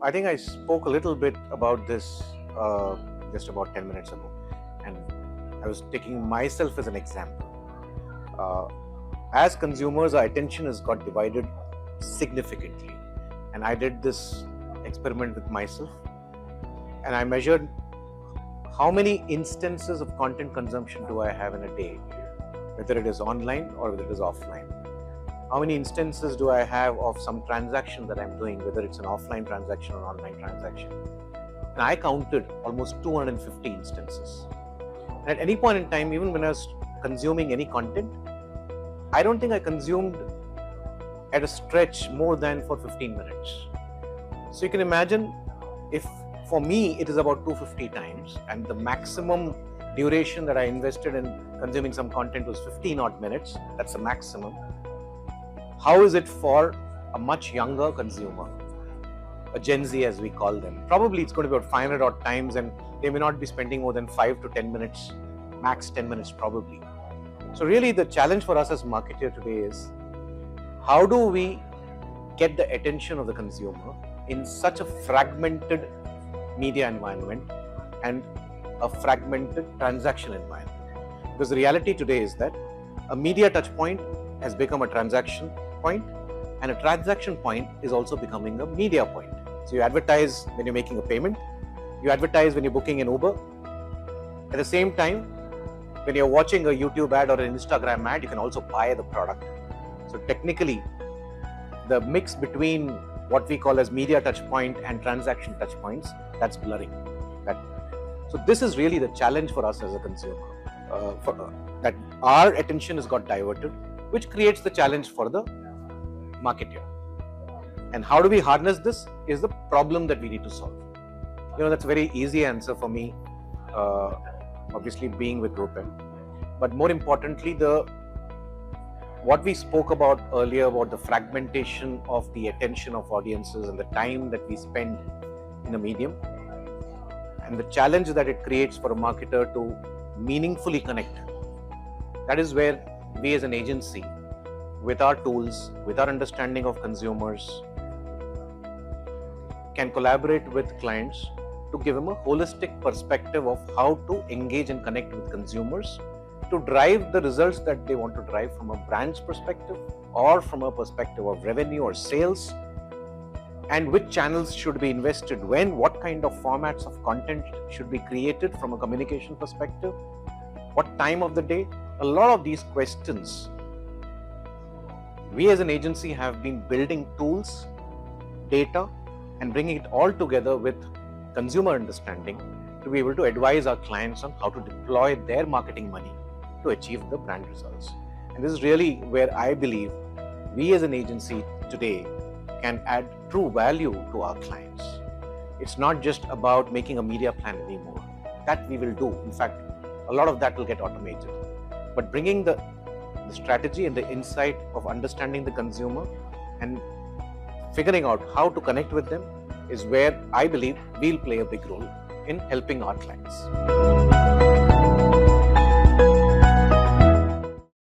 I think I spoke a little bit about this just about 10 minutes ago, and I was taking myself as an example. Uh, as consumers, our attention has got divided significantly, and I did this experiment with myself, and I measured how many instances of content consumption do I have in a day, whether it is online or whether it is offline. How many instances do I have of some transaction that I'm doing, whether it's an offline transaction or online transaction? And I counted almost 250 instances. And at any point in time, even when I was consuming any content, I don't think I consumed at a stretch more than for 15 minutes. So you can imagine, if for me it is about 250 times, and the maximum duration that I invested in consuming some content was 15 odd minutes, that's the maximum. How is it for a much younger consumer, a Gen Z as we call them? Probably it's going to be about 500 odd times, and they may not be spending more than 5 to 10 minutes, max 10 minutes probably. So really the challenge for us as marketer today is, how do we get the attention of the consumer in such a fragmented media environment and a fragmented transaction environment? Because the reality today is that a media touch point has become a transaction point, and a transaction point is also becoming a media point. So you advertise when you're making a payment, you advertise when you're booking an Uber. At the same time, when you're watching a YouTube ad or an Instagram ad, you can also buy the product. So technically, the mix between what we call as media touch point and transaction touch points, that's blurring. So this is really the challenge for us as a consumer, that our attention has got diverted, which creates the challenge for the marketer. And how do we harness this is the problem that we need to solve. That's a very easy answer for me, obviously being with GroupM. But more importantly, what we spoke about earlier about the fragmentation of the attention of audiences and the time that we spend in a medium, and the challenge that it creates for a marketer to meaningfully connect. That is where we as an agency, with our tools, with our understanding of consumers, can collaborate with clients to give them a holistic perspective of how to engage and connect with consumers to drive the results that they want to drive from a brand's perspective or from a perspective of revenue or sales, and which channels should be invested when, what kind of formats of content should be created from a communication perspective, what time of the day. A lot of these questions, we as an agency have been building tools, data, and bringing it all together with consumer understanding to be able to advise our clients on how to deploy their marketing money to achieve the brand results. And this is really where I believe we as an agency today can add true value to our clients. It's not just about making a media plan anymore. That we will do. In fact, a lot of that will get automated. But bringing the strategy and the insight of understanding the consumer and figuring out how to connect with them is where I believe we'll play a big role in helping our clients.